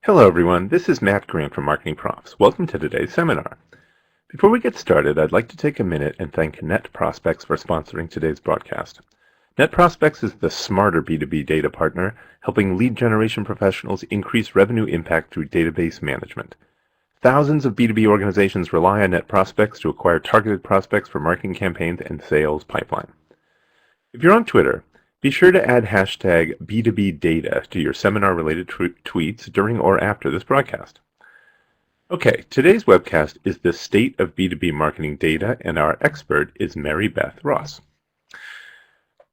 Hello everyone, this is Matt Grant from MarketingProfs. Welcome to today's seminar. Before we get started, I'd like to take a minute and thank NetProspex for sponsoring today's broadcast. NetProspex is the smarter B2B data partner, helping lead generation professionals increase revenue impact through database management. Thousands of B2B organizations rely on NetProspex to acquire targeted prospects for marketing campaigns and sales pipeline. If you're on Twitter, be sure to add hashtag B2B Data to your seminar-related tweets during or after this broadcast. Okay, today's webcast is the state of B2B marketing data, and our expert is Mary Beth Ross.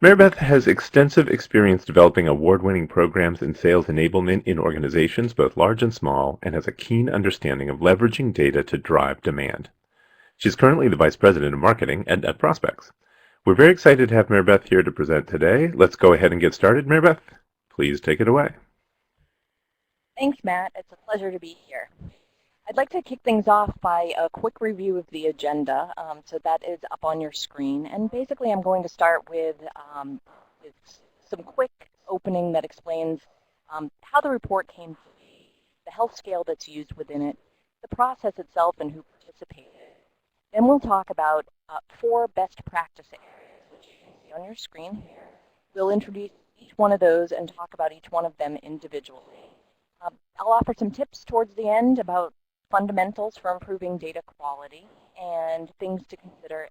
Mary Beth has extensive experience developing award-winning programs in sales enablement in organizations, both large and small, and has a keen understanding of leveraging data to drive demand. She's currently the Vice President of Marketing at NetProspex. We're very excited to have Mary Beth here to present today. Let's go ahead and get started. Mary Beth, please take it away. Thanks, Matt. It's a pleasure to be here. I'd like to kick things off by a quick review of the agenda. So that is up on your screen. And basically, I'm going to start with some quick opening that explains how the report came to be, the health scale that's used within it, the process itself, and who participated. Then we'll talk about 4 best practice areas, which you can see on your screen here. We'll introduce each one of those and talk about each one of them individually. I'll offer some tips towards the end about fundamentals for improving data quality and things to consider.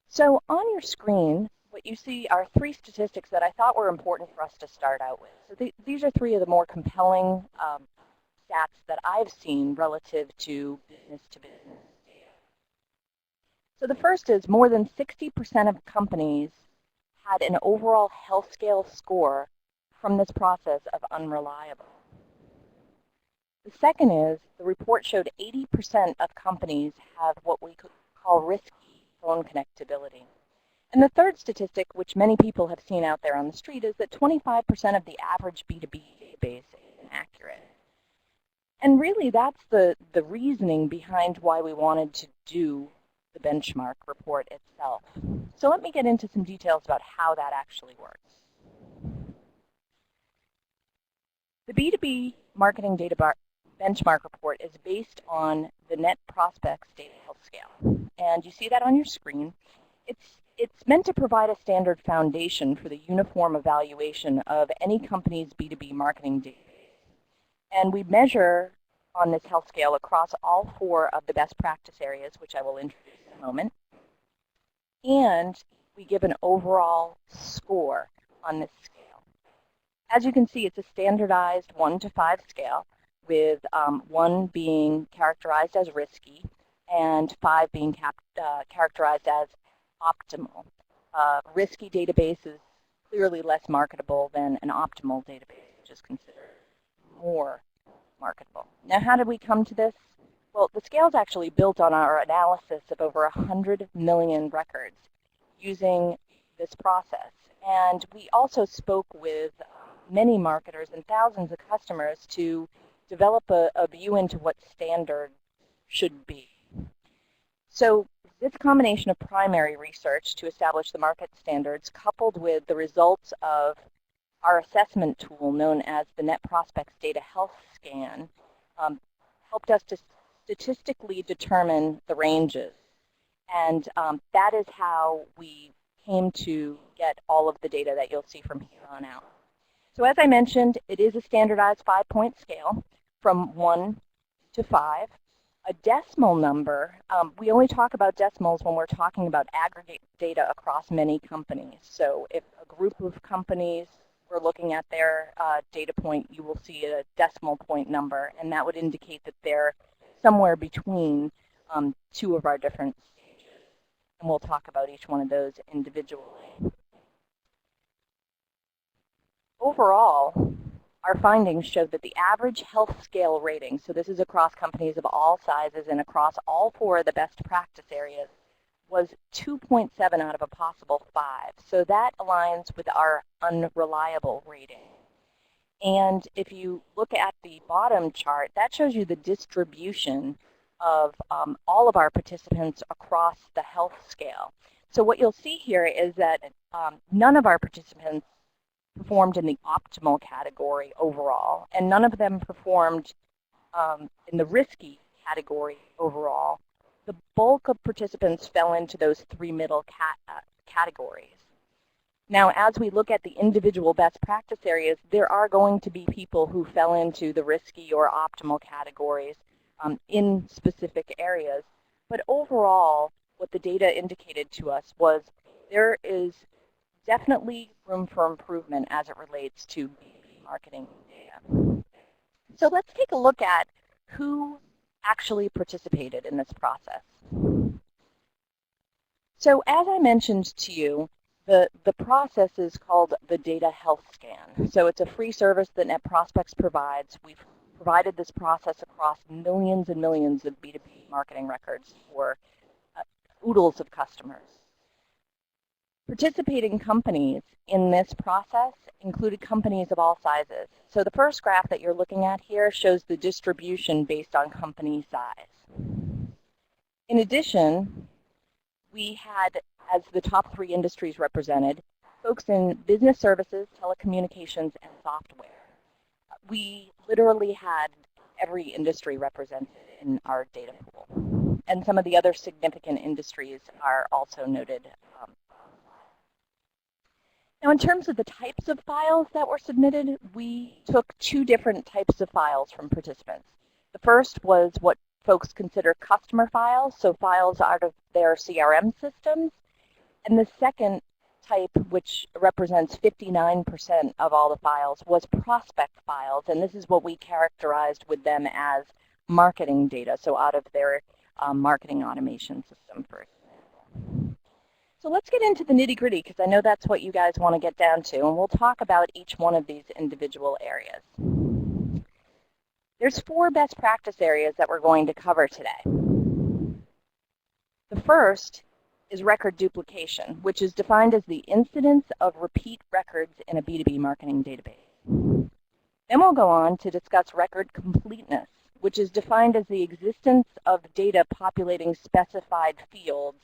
So on your screen, what you see are 3 statistics that I thought were important for us to start out with. So these are 3 of the more compelling stats that I've seen relative to business-to-business data. So the first is more than 60% of companies had an overall health scale score from this process of unreliable. The second is the report showed 80% of companies have what we could call risky phone connectability. And the third statistic, which many people have seen out there on the street, is that 25% of the average B2B database is inaccurate. And really, that's the reasoning behind why we wanted to do the benchmark report itself. So let me get into some details about how that actually works. The B2B Marketing Data Benchmark Report is based on the NetProspex Data Health Scale. And you see that on your screen. It's meant to provide a standard foundation for the uniform evaluation of any company's B2B marketing database. And we measure on this health scale across all 4 of the best practice areas, which I will introduce in a moment. And we give an overall score on this scale. As you can see, it's a standardized 1 to 5 scale, with 1 being characterized as risky and 5 being characterized as optimal. Risky database is clearly less marketable than an optimal database, which is considered more marketable. Now, how did we come to this? Well, the scale is actually built on our analysis of over 100 million records using this process. And we also spoke with many marketers and thousands of customers to develop a view into what standard should be. So this combination of primary research to establish the market standards, coupled with the results of our assessment tool known as the NetProspex Data Health Scan, helped us to statistically determine the ranges. And that is how we came to get all of the data that you'll see from here on out. So as I mentioned, it is a standardized 5-point scale from 1 to 5. A decimal number, we only talk about decimals when we're talking about aggregate data across many companies. So if a group of companies were looking at their data point, you will see a decimal point number, and that would indicate that they're somewhere between 2 of our different stages. And we'll talk about each one of those individually. Overall, our findings showed that the average health scale rating, so this is across companies of all sizes and across all 4 of the best practice areas, was 2.7 out of a possible 5. So that aligns with our unreliable rating. And if you look at the bottom chart, that shows you the distribution of all of our participants across the health scale. So what you'll see here is that none of our participants performed in the optimal category overall, and none of them performed in the risky category overall. The bulk of participants fell into those three middle categories. Now, as we look at the individual best practice areas, there are going to be people who fell into the risky or optimal categories in specific areas. But overall, what the data indicated to us was there is definitely room for improvement as it relates to B2B marketing data. So let's take a look at who actually participated in this process. So as I mentioned to you, the process is called the Data Health Scan. So it's a free service that NetProspex provides. We've provided this process across millions and millions of B2B marketing records for oodles of customers. Participating companies in this process included companies of all sizes. So the first graph that you're looking at here shows the distribution based on company size. In addition, we had, as the top three industries represented, folks in business services, telecommunications, and software. We literally had every industry represented in our data pool. And some of the other significant industries are also noted. Now, in terms of the types of files that were submitted, we took two different types of files from participants. The first was what folks consider customer files, so files out of their CRM systems. And the second type, which represents 59% of all the files, was prospect files. And this is what we characterized with them as marketing data, so out of their marketing automation system, for example. So let's get into the nitty-gritty, because I know that's what you guys want to get down to, and we'll talk about each one of these individual areas. There's 4 best practice areas that we're going to cover today. The first is record duplication, which is defined as the incidence of repeat records in a B2B marketing database. Then we'll go on to discuss record completeness, which is defined as the existence of data populating specified fields.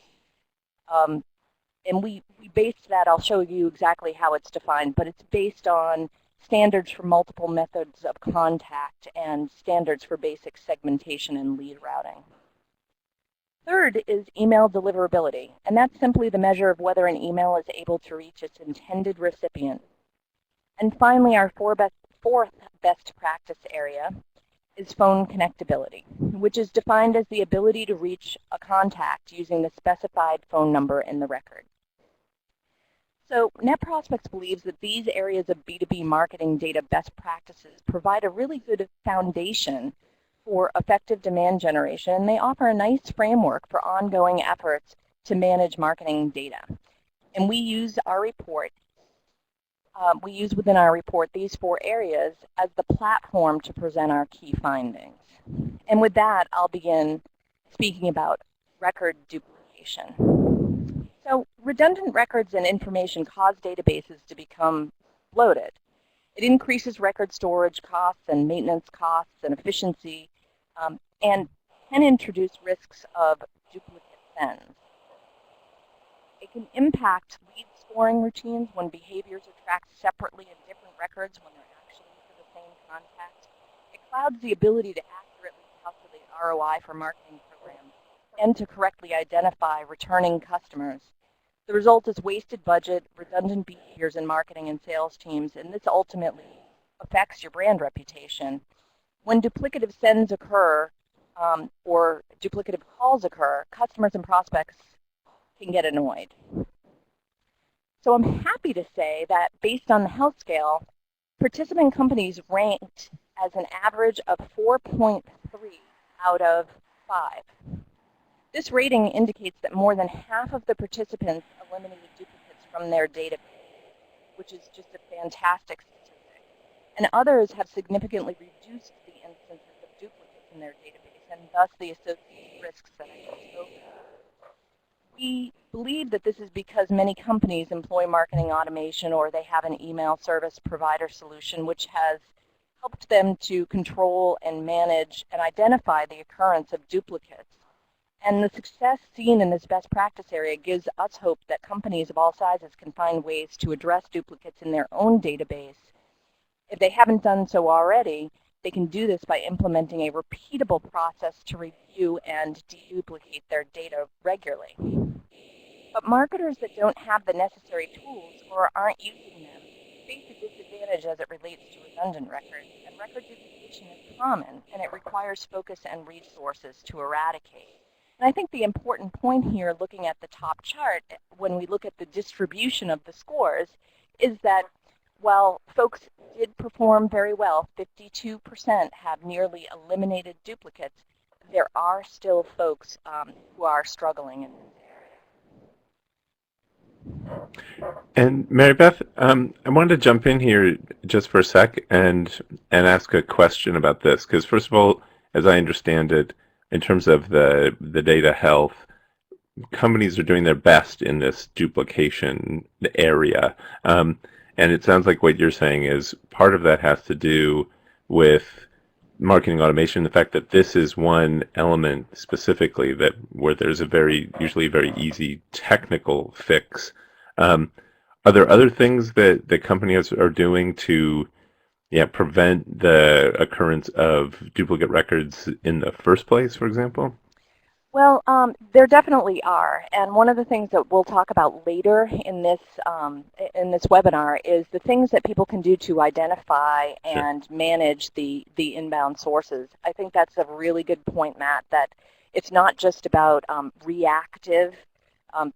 And we based that, I'll show you exactly how it's defined, but it's based on standards for multiple methods of contact and standards for basic segmentation and lead routing. Third is email deliverability, and that's simply the measure of whether an email is able to reach its intended recipient. And finally, our fourth best practice area is phone connectability, which is defined as the ability to reach a contact using the specified phone number in the record. So NetProspex believes that these areas of B2B marketing data best practices provide a really good foundation for effective demand generation, and they offer a nice framework for ongoing efforts to manage marketing data. And we use our report, within our report these 4 areas as the platform to present our key findings. And with that, I'll begin speaking about record duplication. So redundant records and information cause databases to become bloated. It increases record storage costs and maintenance costs and efficiency, and can introduce risks of duplicate sends. It can impact lead scoring routines when behaviors are tracked separately in different records when they're actually for the same contact. It clouds the ability to accurately calculate ROI for marketing programs and to correctly identify returning customers. The result is wasted budget, redundant behaviors in marketing and sales teams, and this ultimately affects your brand reputation. When duplicative sends occur or duplicative calls occur, customers and prospects can get annoyed. So I'm happy to say that based on the health scale, participant companies ranked as an average of 4.3 out of 5. This rating indicates that more than half of the participants eliminated duplicates from their database, which is just a fantastic statistic. And others have significantly reduced the instances of duplicates in their database, and thus the associated risks that I just spoke of. We believe that this is because many companies employ marketing automation, or they have an email service provider solution which has helped them to control and manage and identify the occurrence of duplicates. And the success seen in this best practice area gives us hope that companies of all sizes can find ways to address duplicates in their own database. If they haven't done so already, they can do this by implementing a repeatable process to review and deduplicate their data regularly. But marketers that don't have the necessary tools or aren't using them face a disadvantage as it relates to redundant records. And record duplication is common, and it requires focus and resources to eradicate. And I think the important point here, looking at the top chart, when we look at the distribution of the scores, is that while folks did perform very well, 52% have nearly eliminated duplicates, there are still folks who are struggling in this area. And Mary Beth, I wanted to jump in here just for a sec and ask a question about this, because first of all, as I understand it, in terms of the data health, companies are doing their best in this duplication area. And it sounds like what you're saying is part of that has to do with marketing automation, the fact that this is one element specifically that where there's a usually very easy technical fix. Are there other things that the companies are doing to prevent the occurrence of duplicate records in the first place, for example? Well, there definitely are, and one of the things that we'll talk about later in this webinar is the things that people can do to identify and manage the inbound sources. I think that's a really good point, Matt, that it's not just about reactive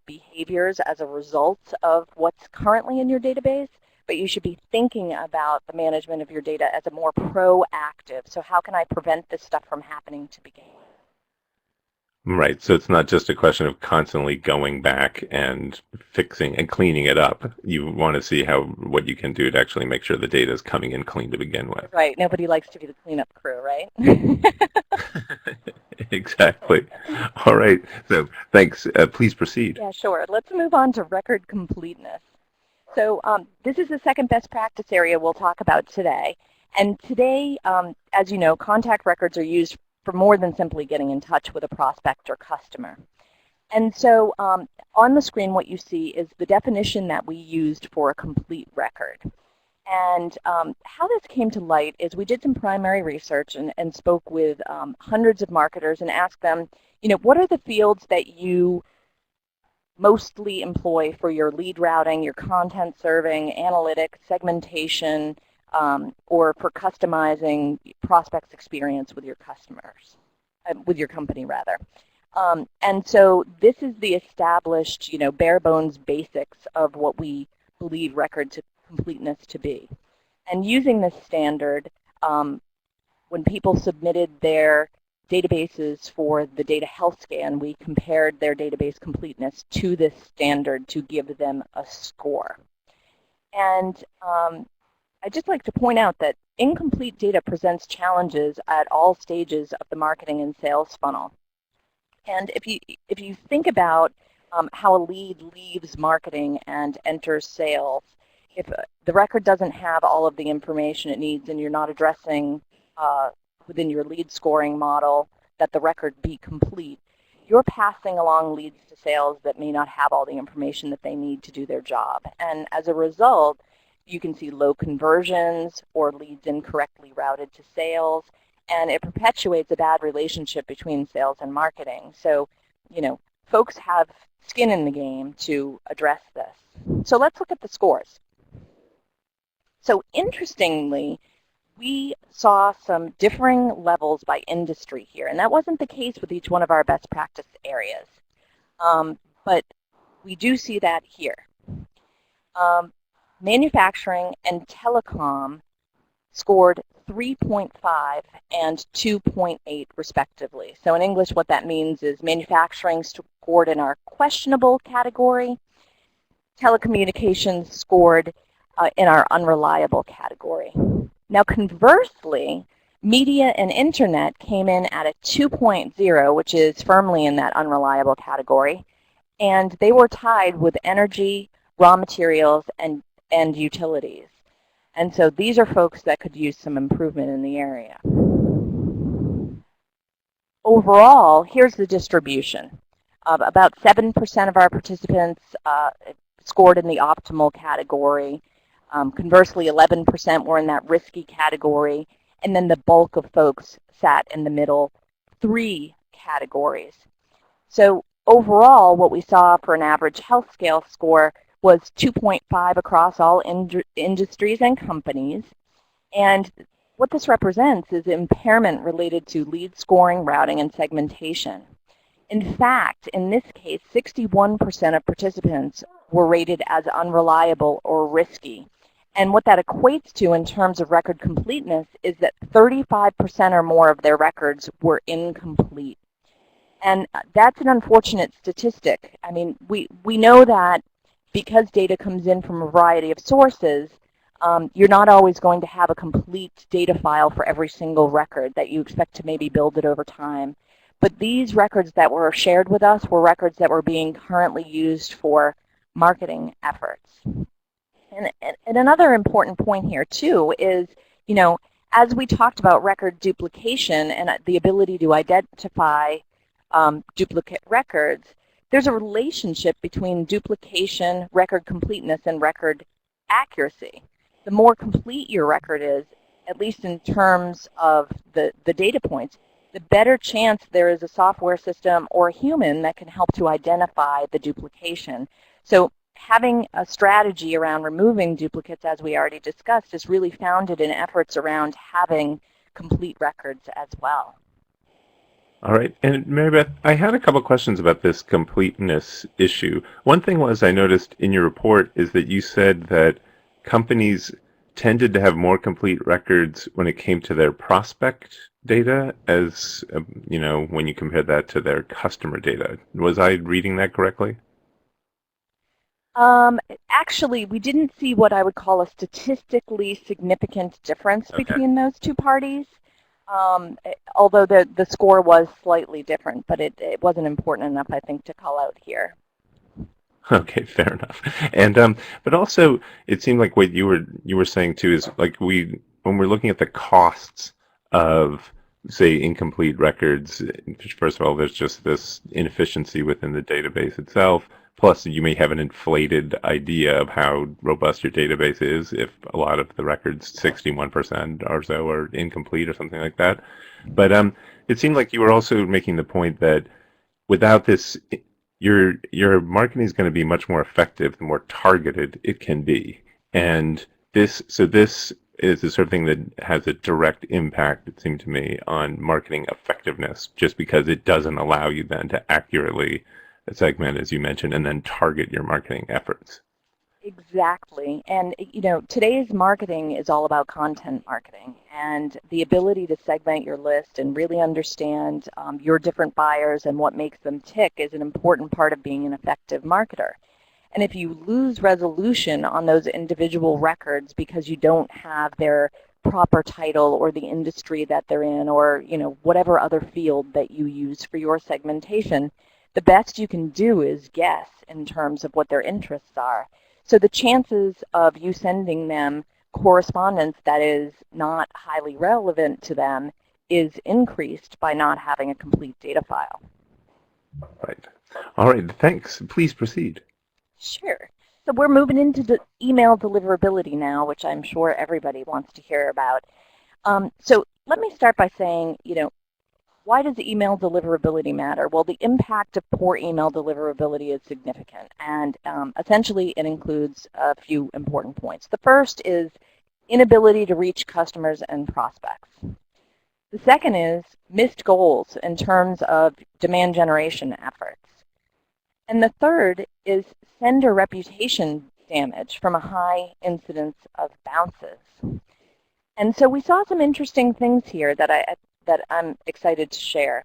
behaviors as a result of what's currently in your database, but you should be thinking about the management of your data as a more proactive. So how can I prevent this stuff from happening to begin with? Right. So it's not just a question of constantly going back and fixing and cleaning it up. You want to see what you can do to actually make sure the data is coming in clean to begin with. Right. Nobody likes to be the cleanup crew, right? Exactly. All right. So thanks. Please proceed. Yeah, sure. Let's move on to record completeness. So this is the second best practice area we'll talk about today. And today, as you know, contact records are used for more than simply getting in touch with a prospect or customer. And so on the screen, what you see is the definition that we used for a complete record. And how this came to light is we did some primary research and spoke with hundreds of marketers and asked them, what are the fields that you mostly employ for your lead routing, your content serving, analytics, segmentation, or for customizing prospects' experience with your customers, with your company rather. And so this is the established, bare bones basics of what we believe record to completeness to be. And using this standard, when people submitted their databases for the data health scan, we compared their database completeness to this standard to give them a score. And I'd just like to point out that incomplete data presents challenges at all stages of the marketing and sales funnel. And if you think about how a lead leaves marketing and enters sales, if the record doesn't have all of the information it needs and you're not addressing within your lead scoring model that the record be complete, you're passing along leads to sales that may not have all the information that they need to do their job. And as a result, you can see low conversions or leads incorrectly routed to sales, and it perpetuates a bad relationship between sales and marketing. So, folks have skin in the game to address this. So let's look at the scores. So interestingly, we saw some differing levels by industry here, and that wasn't the case with each one of our best practice areas. But we do see that here. Manufacturing and telecom scored 3.5 and 2.8 respectively. So in English, what that means is manufacturing scored in our questionable category, telecommunications scored in our unreliable category. Now conversely, media and internet came in at a 2.0, which is firmly in that unreliable category, and they were tied with energy, raw materials, and utilities. And so these are folks that could use some improvement in the area. overall, here's the distribution. About 7% of our participants scored in the optimal category. Conversely, 11% were in that risky category. And then the bulk of folks sat in the middle 3 categories. So overall, what we saw for an average health scale score was 2.5 across all industries and companies. And what this represents is impairment related to lead scoring, routing, and segmentation. In fact, in this case, 61% of participants were rated as unreliable or risky. And what that equates to in terms of record completeness is that 35% or more of their records were incomplete. And that's an unfortunate statistic. I mean, we know that because data comes in from a variety of sources, you're not always going to have a complete data file for every single record, that you expect to maybe build it over time. But these records that were shared with us were records that were being currently used for marketing efforts. And another important point here, too, is, as we talked about record duplication and the ability to identify duplicate records, there's a relationship between duplication, record completeness, and record accuracy. The more complete your record is, at least in terms of the data points, the better chance there is a software system or a human that can help to identify the duplication. So having a strategy around removing duplicates, as we already discussed, is really founded in efforts around having complete records as well. All right. And Mary Beth, I had a couple questions about this completeness issue. One thing was, I noticed in your report is that you said that companies tended to have more complete records when it came to their prospect data, as when you compare that to their customer data. Was I reading that correctly? Actually, we didn't see what I would call a statistically significant difference between those two parties, although the score was slightly different, but it wasn't important enough, I think, to call out here. Okay, fair enough. And but also, it seemed like what you were saying too is, like, when we're looking at the costs of, say, incomplete records, first of all, there's just this inefficiency within the database itself. Plus, you may have an inflated idea of how robust your database is if a lot of the records, 61% or so, are incomplete or something like that. But it seemed like you were also making the point that without this, your marketing is going to be much more effective the more targeted it can be. And this is the sort of thing that has a direct impact, it seemed to me, on marketing effectiveness, just because it doesn't allow you then to accurately segment, as you mentioned, and then target your marketing efforts. Exactly. And, today's marketing is all about content marketing, and the ability to segment your list and really understand your different buyers and what makes them tick is an important part of being an effective marketer. And if you lose resolution on those individual records because you don't have their proper title or the industry that they're in, or, whatever other field that you use for your segmentation, the best you can do is guess in terms of what their interests are. So the chances of you sending them correspondence that is not highly relevant to them is increased by not having a complete data file. Right. All right. Thanks. Please proceed. Sure. So we're moving into the email deliverability now, which I'm sure everybody wants to hear about. So let me start by saying, why does email deliverability matter? Well, the impact of poor email deliverability is significant, and essentially it includes a few important points. The first is inability to reach customers and prospects. The second is missed goals in terms of demand generation efforts. And the third is sender reputation damage from a high incidence of bounces. And so we saw some interesting things here that I'm excited to share.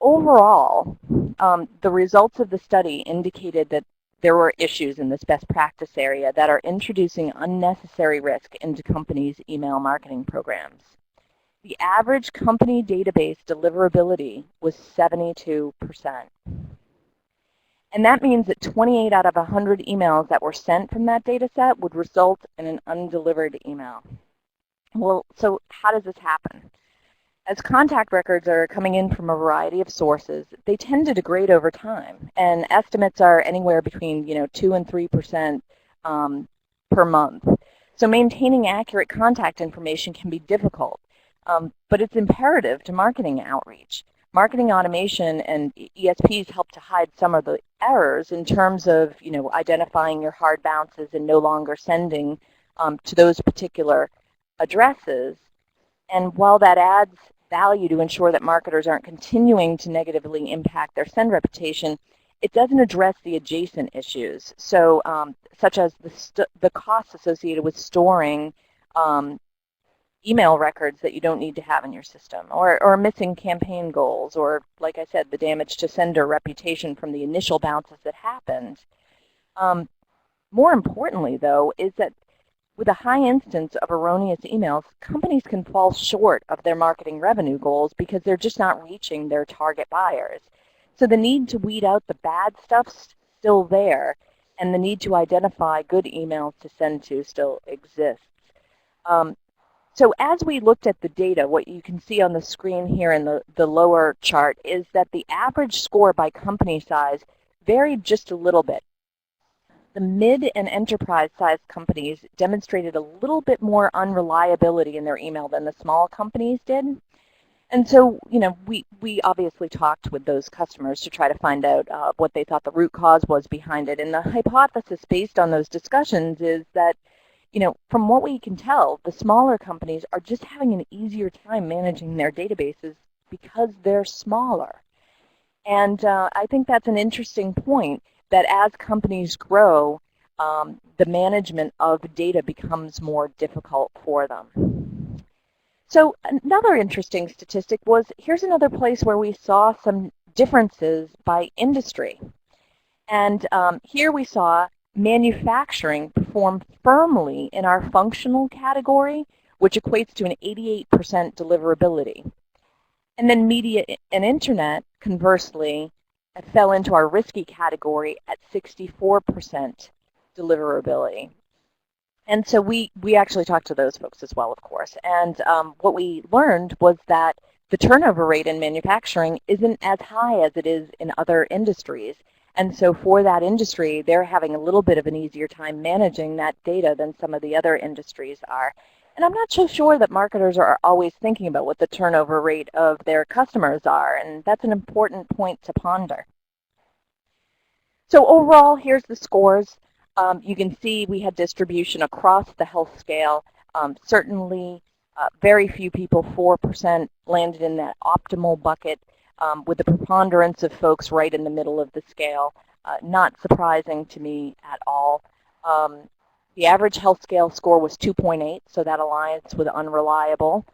Overall, the results of the study indicated that there were issues in this best practice area that are introducing unnecessary risk into companies' email marketing programs. The average company database deliverability was 72%. And that means that 28 out of 100 emails that were sent from that data set would result in an undelivered email. Well, so how does this happen? As contact records are coming in from a variety of sources, they tend to degrade over time, and estimates are anywhere between 2 and 3% per month. So maintaining accurate contact information can be difficult, but it's imperative to marketing outreach. Marketing automation and ESPs help to hide some of the errors in terms of identifying your hard bounces and no longer sending to those particular addresses. And while that adds value to ensure that marketers aren't continuing to negatively impact their send reputation, it doesn't address the adjacent issues, so such as the costs associated with storing email records that you don't need to have in your system, or missing campaign goals, or, like I said, the damage to sender reputation from the initial bounces that happened. More importantly, though, is that with a high instance of erroneous emails, companies can fall short of their marketing revenue goals because they're just not reaching their target buyers. So the need to weed out the bad stuff's still there, and the need to identify good emails to send to still exists. So as we looked at the data, what you can see on the screen here in the lower chart is that the average score by company size varied just a little bit. The mid and enterprise-sized companies demonstrated a little bit more unreliability in their email than the small companies did. And so, we obviously talked with those customers to try to find out what they thought the root cause was behind it. And the hypothesis based on those discussions is that, from what we can tell, the smaller companies are just having an easier time managing their databases because they're smaller. And I think that's an interesting point, that as companies grow, the management of data becomes more difficult for them. So another interesting statistic was, here's another place where we saw some differences by industry. And here we saw manufacturing perform firmly in our functional category, which equates to an 88% deliverability. And then media and internet, conversely, fell into our risky category at 64% deliverability. And so we actually talked to those folks as well, of course. And what we learned was that the turnover rate in manufacturing isn't as high as it is in other industries. And so for that industry, they're having a little bit of an easier time managing that data than some of the other industries are. And I'm not so sure that marketers are always thinking about what the turnover rate of their customers are, and that's an important point to ponder. So overall, here's the scores. You can see we had distribution across the health scale. Certainly, very few people, 4%, landed in that optimal bucket, with the preponderance of folks right in the middle of the scale. Not surprising to me at all. The average health scale score was 2.8, so that aligns with unreliable.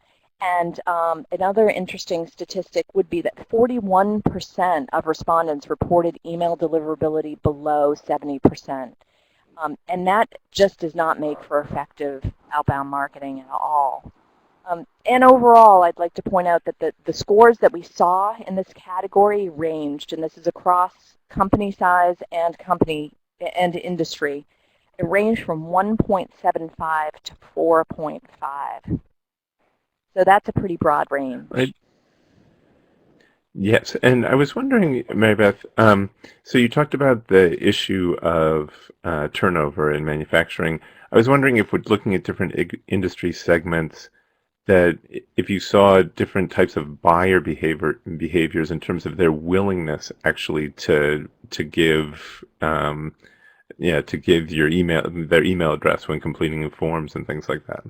And another interesting statistic would be that 41% of respondents reported email deliverability below 70%. And that just does not make for effective outbound marketing at all. And overall, I'd like to point out that the scores that we saw in this category ranged, and this is across company size and industry. It ranged from 1.75 to 4.5. So that's a pretty broad range. Right. Yes, and I was wondering, Mary Beth, so you talked about the issue of turnover in manufacturing. I was wondering if we're looking at different industry segments, that if you saw different types of buyer behaviors in terms of their willingness actually to give to give their email address when completing the forms and things like that.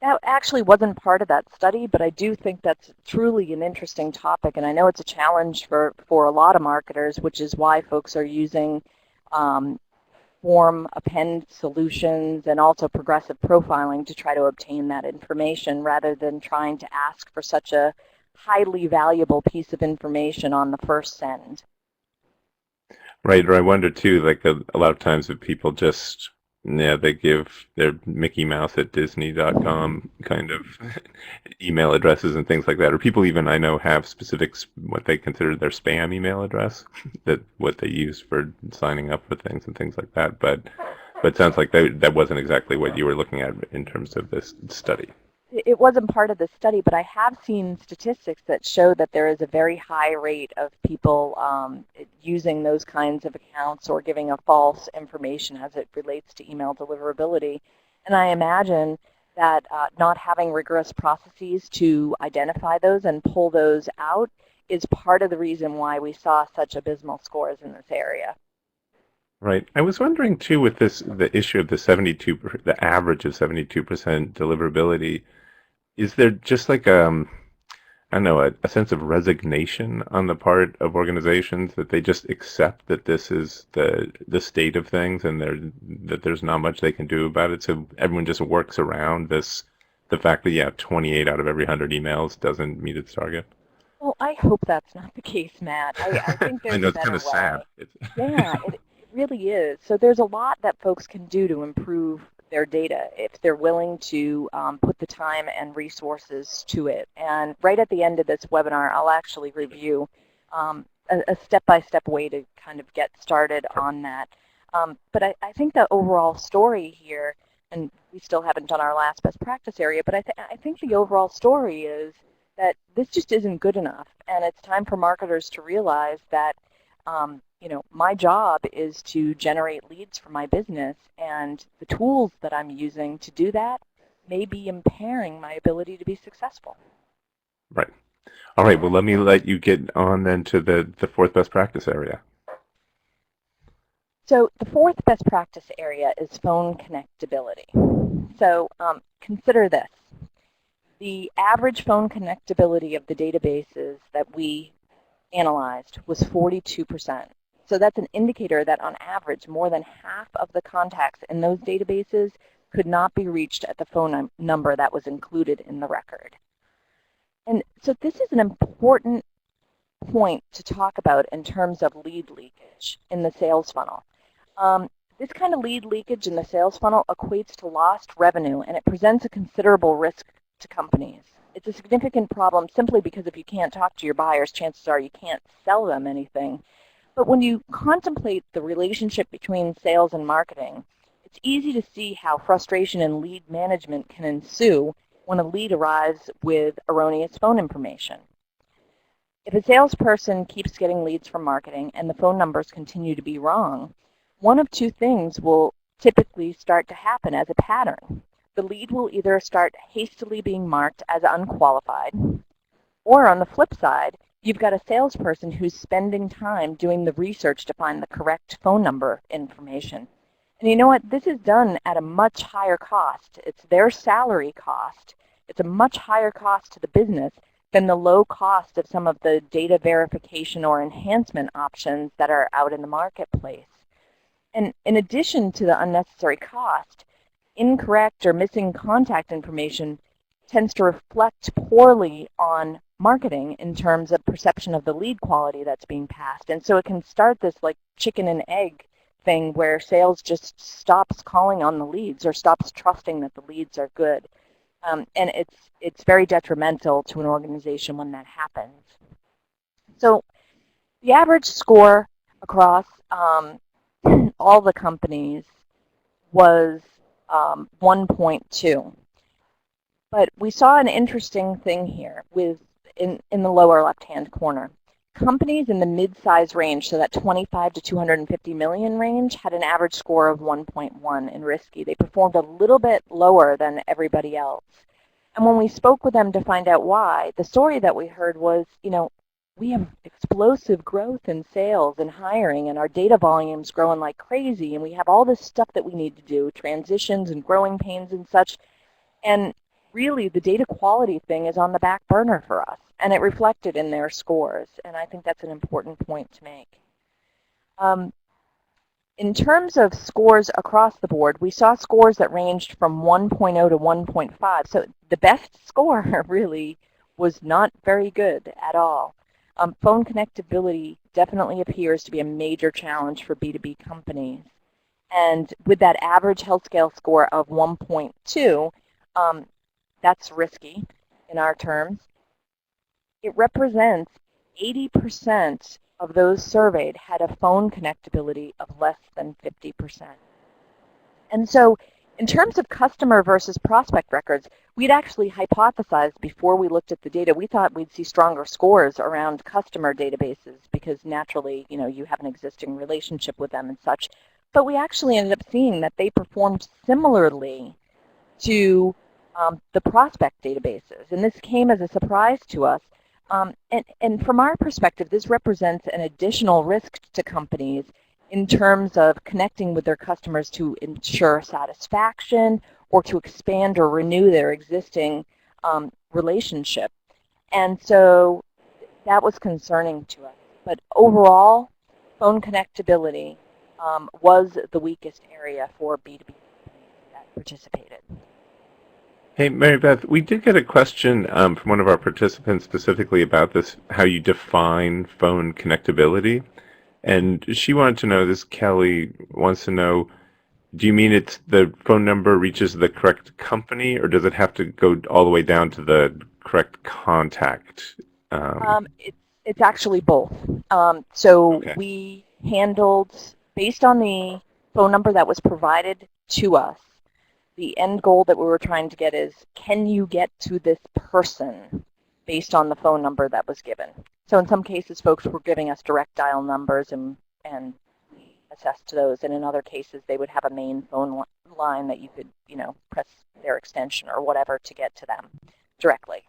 That actually wasn't part of that study, but I do think that's truly an interesting topic, and I know it's a challenge for a lot of marketers, which is why folks are using form append solutions and also progressive profiling to try to obtain that information, rather than trying to ask for such a highly valuable piece of information on the first send. Right, or I wonder too, like a lot of times if people just, they give their Mickey Mouse at Disney.com kind of email addresses and things like that. Or people even I know have specifics, what they consider their spam email address, that what they use for signing up for things and things like that. But it sounds like that wasn't exactly what you were looking at in terms of this study. it wasn't part of the study, but I have seen statistics that show that there is a very high rate of people using those kinds of accounts or giving a false information as it relates to email deliverability. And I imagine that not having rigorous processes to identify those and pull those out is part of the reason why we saw such abysmal scores in this area. Right. I was wondering too, with the issue of the average of 72% deliverability, is there just like I don't know, a sense of resignation on the part of organizations that they just accept that this is the state of things and that there's not much they can do about it, so everyone just works around the fact that, yeah, 28 out of every 100 emails doesn't meet its target? Well, I hope that's not the case, Matt. I think I there's know a it's kind better of sad. way. Yeah, it really is. So there's a lot that folks can do to improve their data if they're willing to put the time and resources to it. And right at the end of this webinar, I'll actually review a step-by-step way to kind of get started on that. But I think the overall story here, and we still haven't done our last best practice area, but I think the overall story is that this just isn't good enough, and it's time for marketers to realize that my job is to generate leads for my business, and the tools that I'm using to do that may be impairing my ability to be successful. Right. All right. Well, let me let you get on then to the fourth best practice area. So the fourth best practice area is phone connectability. So consider this. The average phone connectability of the databases that we analyzed was 42%. So that's an indicator that on average, more than half of the contacts in those databases could not be reached at the phone number that was included in the record. And so this is an important point to talk about in terms of lead leakage in the sales funnel. This kind of lead leakage in the sales funnel equates to lost revenue, and it presents a considerable risk to companies. It's a significant problem simply because if you can't talk to your buyers, chances are you can't sell them anything. But when you contemplate the relationship between sales and marketing, it's easy to see how frustration in lead management can ensue when a lead arrives with erroneous phone information. If a salesperson keeps getting leads from marketing and the phone numbers continue to be wrong, one of two things will typically start to happen as a pattern. The lead will either start hastily being marked as unqualified, or on the flip side, you've got a salesperson who's spending time doing the research to find the correct phone number information. And you know what? This is done at a much higher cost. It's their salary cost. It's a much higher cost to the business than the low cost of some of the data verification or enhancement options that are out in the marketplace. And in addition to the unnecessary cost, incorrect or missing contact information tends to reflect poorly on marketing in terms of perception of the lead quality that's being passed. And so it can start this like chicken and egg thing where sales just stops calling on the leads or stops trusting that the leads are good. And it's very detrimental to an organization when that happens. So the average score across all the companies was 1.2. But we saw an interesting thing here in the lower left-hand corner. Companies in the mid-size range, so that 25 to 250 million range, had an average score of 1.1 in risky. They performed a little bit lower than everybody else. And when we spoke with them to find out why, the story that we heard was, we have explosive growth in sales and hiring, and our data volume's growing like crazy, and we have all this stuff that we need to do, transitions and growing pains and such. And really, the data quality thing is on the back burner for us, and it reflected in their scores, and I think that's an important point to make. In terms of scores across the board, we saw scores that ranged from 1.0 to 1.5, so the best score really was not very good at all. Phone connectability definitely appears to be a major challenge for B2B companies, and with that average health scale score of 1.2, that's risky in our terms. It represents 80% of those surveyed had a phone connectability of less than 50%. And so In terms of customer versus prospect records, we'd actually hypothesized before we looked at the data, we thought we'd see stronger scores around customer databases because naturally, you have an existing relationship with them and such. But we actually ended up seeing that they performed similarly to the prospect databases. And this came as a surprise to us. And from our perspective, this represents an additional risk to companies in terms of connecting with their customers to ensure satisfaction or to expand or renew their existing relationship. And so that was concerning to us. But overall, phone connectability was the weakest area for B2B companies that participated. Hey, Mary Beth, we did get a question from one of our participants specifically about this, how you define phone connectability. And she wanted to know, this Kelly wants to know, do you mean it's the phone number reaches the correct company, or does it have to go all the way down to the correct contact? It's actually both. So Okay. we handled, based on the phone number that was provided to us, the end goal that we were trying to get is, can you get to this person based on the phone number that was given? So in some cases, folks were giving us direct dial numbers and we assessed those. And in other cases, they would have a main phone line that you could, press their extension or whatever to get to them directly.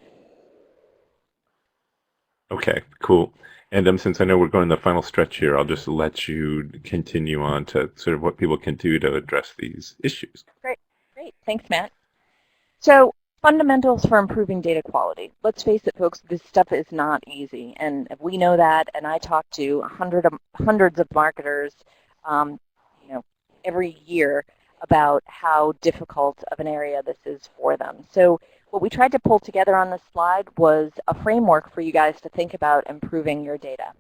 Okay, cool. And since I know we're going the final stretch here, I'll just let you continue on to sort of what people can do to address these issues. Great. Thanks, Matt. So fundamentals for improving data quality. Let's face it, folks, this stuff is not easy. And we know that, and I talk to hundreds of marketers every year about how difficult of an area this is for them. So what we tried to pull together on this slide was a framework for you guys to think about improving your data.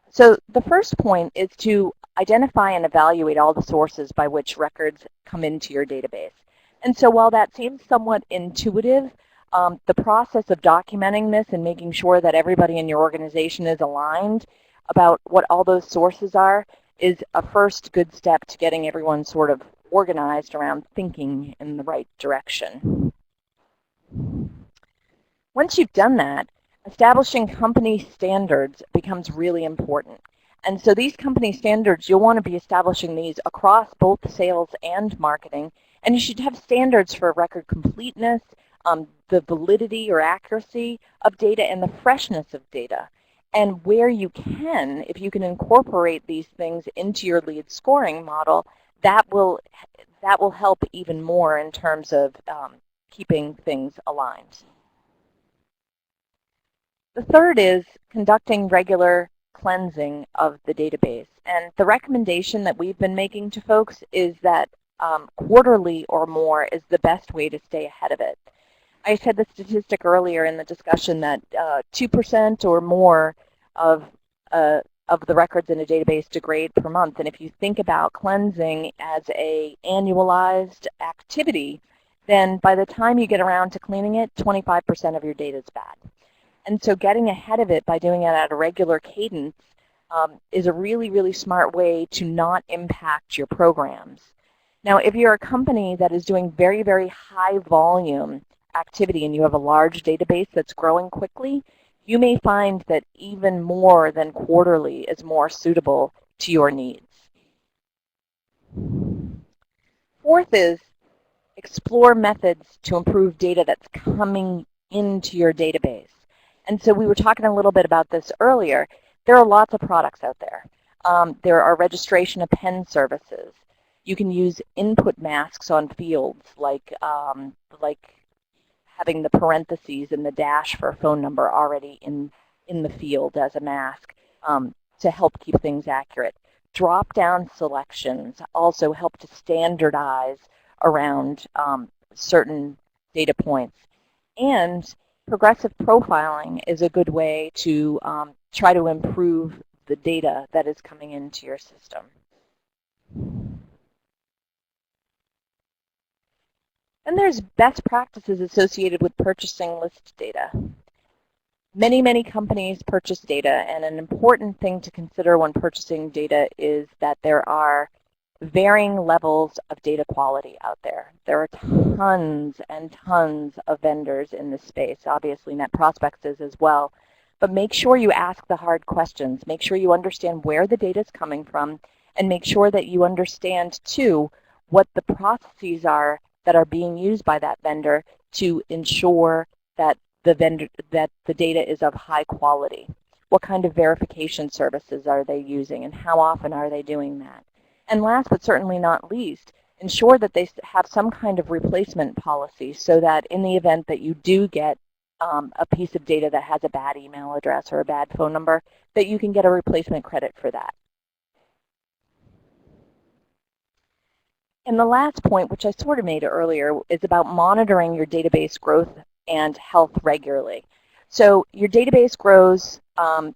So the first point is to identify and evaluate all the sources by which records come into your database. And so while that seems somewhat intuitive, the process of documenting this and making sure that everybody in your organization is aligned about what all those sources are is a first good step to getting everyone sort of organized around thinking in the right direction. Once you've done that, establishing company standards becomes really important. And so these company standards, you'll want to be establishing these across both sales and marketing. And you should have standards for record completeness, the validity or accuracy of data, and the freshness of data. And where you can, if you can incorporate these things into your lead scoring model, that will help even more in terms of keeping things aligned. The third is conducting regular cleansing of the database. And the recommendation that we've been making to folks is that quarterly or more is the best way to stay ahead of it. I said the statistic earlier in the discussion that 2% or more of the records in a database degrade per month. And if you think about cleansing as an annualized activity, then by the time you get around to cleaning it, 25% of your data is bad. And so getting ahead of it by doing it at a regular cadence is a really, really smart way to not impact your programs. Now, if you're a company that is doing very, very high volume activity and you have a large database that's growing quickly, you may find that even more than quarterly is more suitable to your needs. Fourth is explore methods to improve data that's coming into your database. And so we were talking a little bit about this earlier. There are lots of products out there. There are registration append services. You can use input masks on fields like having the parentheses and the dash for a phone number already in the field as a mask to help keep things accurate. Drop-down selections also help to standardize around certain data points. And progressive profiling is a good way to try to improve the data that is coming into your system. And there's best practices associated with purchasing list data. Many, many companies purchase data, and an important thing to consider when purchasing data is that there are varying levels of data quality out there. There are tons and tons of vendors in this space. Obviously, NetProspex is as well. But make sure you ask the hard questions. Make sure you understand where the data is coming from, and make sure that you understand, too, what the processes are that are being used by that vendor to ensure that the data is of high quality. What kind of verification services are they using, and how often are they doing that? And last but certainly not least, ensure that they have some kind of replacement policy so that in the event that you do get a piece of data that has a bad email address or a bad phone number, that you can get a replacement credit for that. And the last point, which I sort of made earlier, is about monitoring your database growth and health regularly. So your database grows.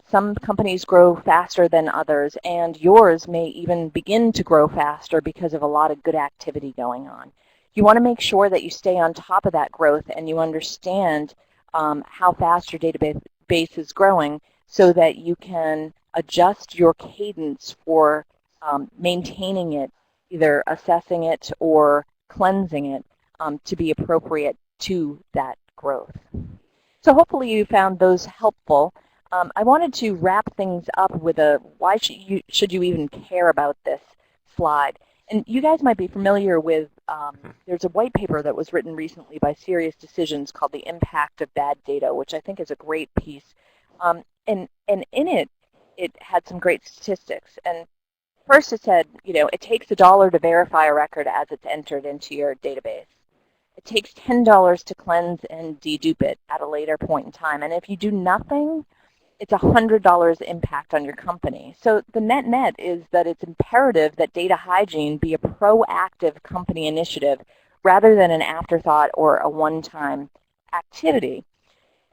Some companies grow faster than others, and yours may even begin to grow faster because of a lot of good activity going on. You want to make sure that you stay on top of that growth and you understand how fast your database is growing so that you can adjust your cadence for maintaining it, either assessing it or cleansing it to be appropriate to that growth. So hopefully you found those helpful. I wanted to wrap things up with a why should you even care about this slide. And you guys might be familiar with, there's a white paper that was written recently by Serious Decisions called The Impact of Bad Data, which I think is a great piece. And in it, it had some great statistics. And first it said, it takes $1 to verify a record as it's entered into your database. It takes $10 to cleanse and dedupe it at a later point in time. And if you do nothing, it's $100 impact on your company. So the net is that it's imperative that data hygiene be a proactive company initiative rather than an afterthought or a one-time activity.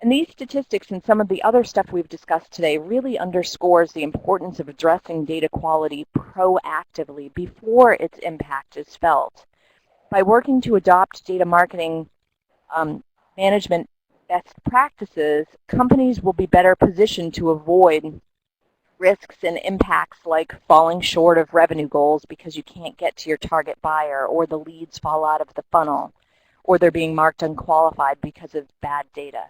And these statistics and some of the other stuff we've discussed today really underscores the importance of addressing data quality proactively before its impact is felt. By working to adopt data marketing management best practices, companies will be better positioned to avoid risks and impacts like falling short of revenue goals because you can't get to your target buyer, or the leads fall out of the funnel, or they're being marked unqualified because of bad data.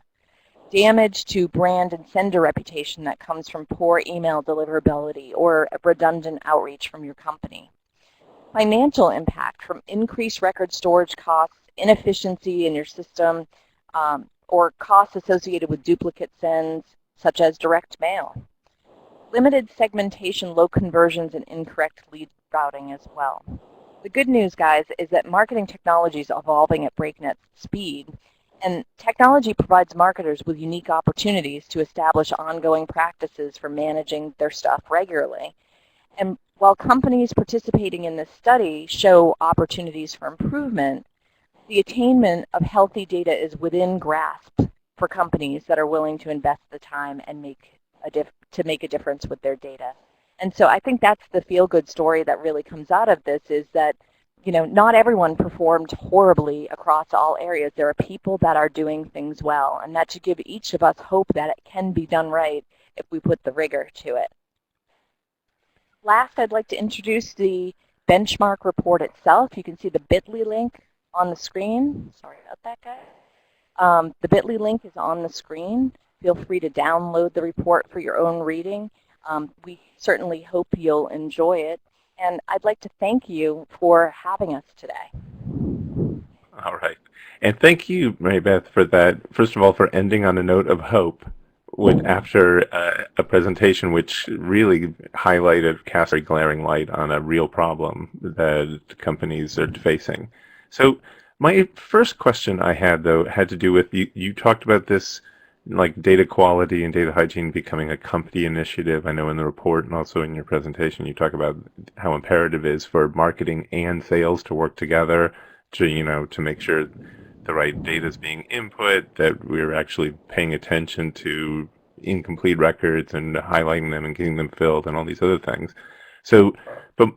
Damage to brand and sender reputation that comes from poor email deliverability or redundant outreach from your company. Financial impact from increased record storage costs, inefficiency in your system, or costs associated with duplicate sends, such as direct mail. Limited segmentation, low conversions, and incorrect lead routing as well. The good news, guys, is that marketing technology is evolving at breakneck speed, and technology provides marketers with unique opportunities to establish ongoing practices for managing their stuff regularly. And while companies participating in this study show opportunities for improvement, the attainment of healthy data is within grasp for companies that are willing to invest the time and make a difference with their data. And so I think that's the feel-good story that really comes out of this, is that not everyone performed horribly across all areas. There are people that are doing things well, and that should give each of us hope that it can be done right if we put the rigor to it. Last, I'd like to introduce the benchmark report itself. You can see the bit.ly link on the screen. Sorry about that, guys. The bit.ly link is on the screen. Feel free to download the report for your own reading. We certainly hope you'll enjoy it. And I'd like to thank you for having us today. All right. And thank you, Mary Beth, for that. First of all, for ending on a note of hope after a presentation which really highlighted, cast a glaring light on a real problem that companies are facing. So my first question I had, though, had to do with, you talked about this, like data quality and data hygiene becoming a company initiative. I know in the report and also in your presentation you talk about how imperative it is for marketing and sales to work together to make sure the right data is being input, that we're actually paying attention to incomplete records and highlighting them and getting them filled and all these other things. So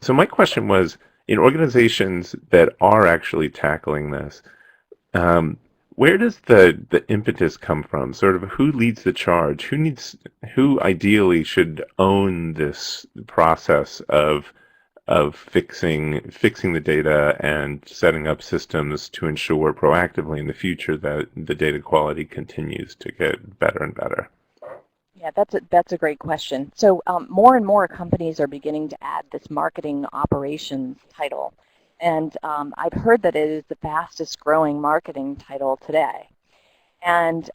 my question was, in organizations that are actually tackling this, where does the impetus come from? Sort of who leads the charge? Who ideally should own this process of of fixing the data and setting up systems to ensure proactively in the future that the data quality continues to get better and better? Yeah, that's a great question. So more and more companies are beginning to add this marketing operations title. And I've heard that it is the fastest growing marketing title today. And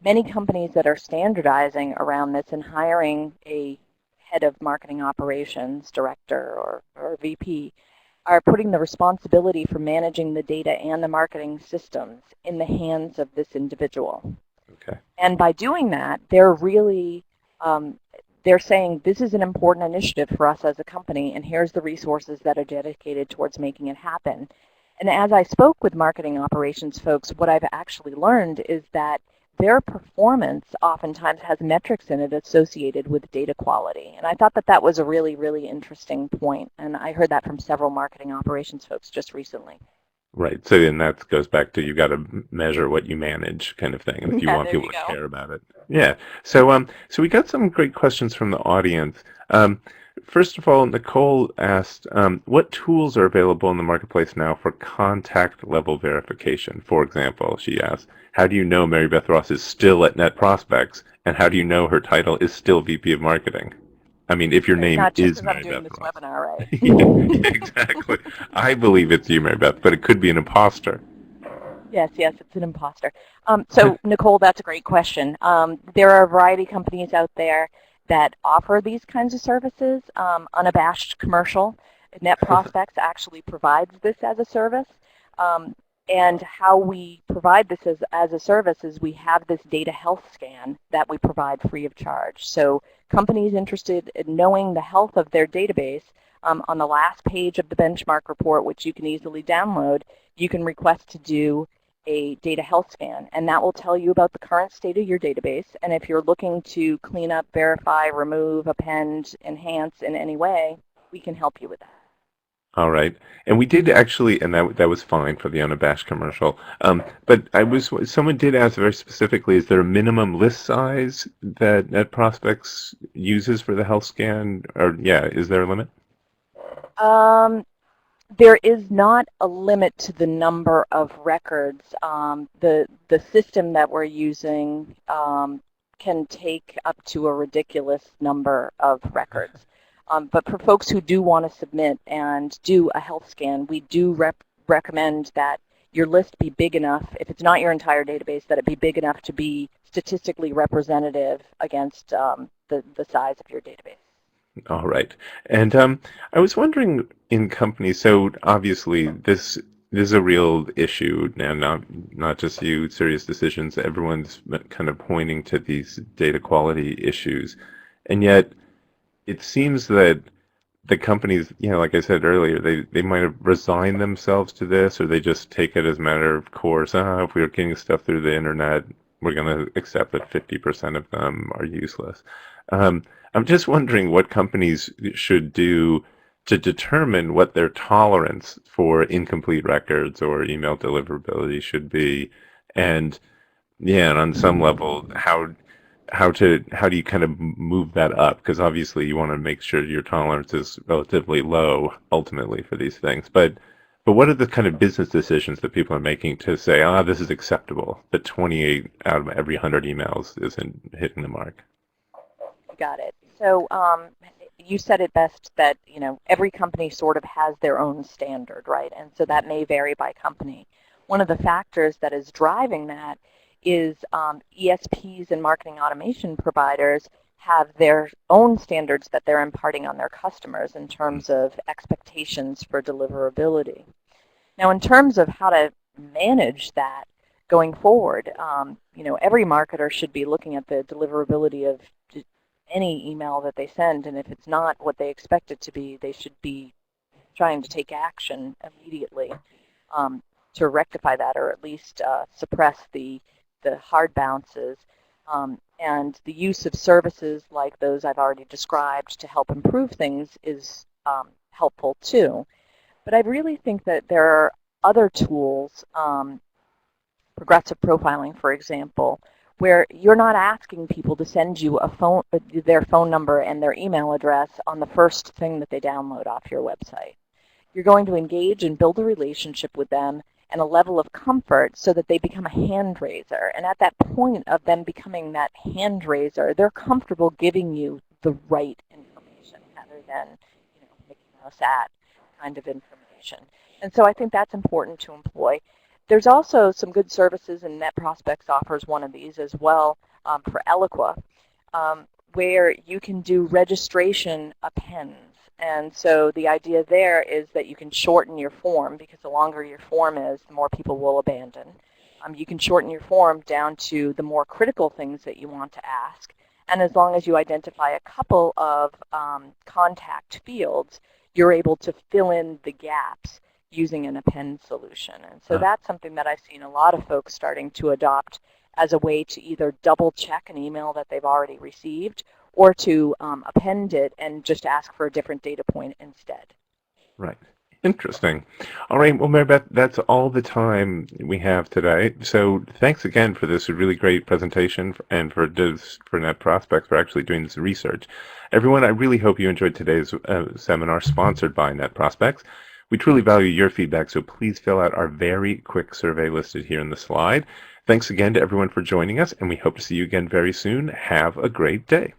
many companies that are standardizing around this and hiring a head of marketing operations, director or VP, are putting the responsibility for managing the data and the marketing systems in the hands of this individual. Okay. And by doing that, they're really they're saying this is an important initiative for us as a company, and here's the resources that are dedicated towards making it happen. And as I spoke with marketing operations folks, what I've actually learned is that their performance oftentimes has metrics in it associated with data quality. And I thought that that was a really, really interesting point. And I heard that from several marketing operations folks just recently. Right. So then that goes back to you got to measure what you manage kind of thing if you Yeah, want there people you to go. care about it. Yeah. So we got some great questions from the audience. First of all, Nicole asked, what tools are available in the marketplace now for contact level verification? For example, she asked, how do you know Mary Beth Ross is still at NetProspex? And how do you know her title is still VP of Marketing? I mean, if your Right, name not just is because I'm Mary doing Beth this Ross. webinar, right? Yeah, exactly. I believe it's you, Mary Beth, but it could be an imposter. Yes, it's an imposter. So, Nicole, that's a great question. There are a variety of companies out there that offer these kinds of services. Unabashed Commercial, NetProspex actually provides this as a service. And how we provide this as a service is we have this data health scan that we provide free of charge. So companies interested in knowing the health of their database, on the last page of the benchmark report, which you can easily download, you can request to do a data health scan, and that will tell you about the current state of your database. And if you're looking to clean up, verify, remove, append, enhance in any way, we can help you with that. All right. And we did actually, and that was fine for the unabashed commercial. But someone did ask very specifically, is there a minimum list size that NetProspex uses for the health scan? Or yeah, is there a limit? There is not a limit to the number of records. The system that we're using can take up to a ridiculous number of records. But for folks who do want to submit and do a health scan, we do recommend that your list be big enough, if it's not your entire database, that it be big enough to be statistically representative against the size of your database. All right. And I was wondering in companies, so obviously this is a real issue now, not just you, Serious Decisions. Everyone's kind of pointing to these data quality issues. And yet it seems that the companies, like I said earlier, they might have resigned themselves to this, or they just take it as a matter of course. If we're getting stuff through the internet, we're going to accept that 50% of them are useless. I'm just wondering what companies should do to determine what their tolerance for incomplete records or email deliverability should be, and yeah, and on some level, how do you kind of move that up? Because obviously you want to make sure your tolerance is relatively low ultimately for these things. But what are the kind of business decisions that people are making to say, this is acceptable, that 28 out of every 100 emails isn't hitting the mark? Got it. So you said it best that every company sort of has their own standard, right? And so that may vary by company. One of the factors that is driving that is ESPs and marketing automation providers have their own standards that they're imparting on their customers in terms of expectations for deliverability. Now, in terms of how to manage that going forward, every marketer should be looking at the deliverability of any email that they send, and if it's not what they expect it to be, they should be trying to take action immediately to rectify that, or at least suppress the hard bounces. And the use of services like those I've already described to help improve things is helpful too. But I really think that there are other tools, progressive profiling, for example, where you're not asking people to send you their phone number and their email address on the first thing that they download off your website. You're going to engage and build a relationship with them and a level of comfort so that they become a hand raiser. And at that point of them becoming that hand raiser, they're comfortable giving you the right information rather than, Mickey Mouse at kind of information. And so I think that's important to employ. There's also some good services, and NetProspex offers one of these as well for Eloqua, where you can do registration appends. And so the idea there is that you can shorten your form, because the longer your form is, the more people will abandon. You can shorten your form down to the more critical things that you want to ask. And as long as you identify a couple of contact fields, you're able to fill in the gaps using an append solution. And so that's something that I've seen a lot of folks starting to adopt as a way to either double check an email that they've already received, or to append it and just ask for a different data point instead. Right. Interesting. All right. Well, Mary Beth, that's all the time we have today. So thanks again for this really great presentation and for NetProspex for actually doing this research. Everyone, I really hope you enjoyed today's seminar sponsored by NetProspex. We truly value your feedback, so please fill out our very quick survey listed here in the slide. Thanks again to everyone for joining us, and we hope to see you again very soon. Have a great day.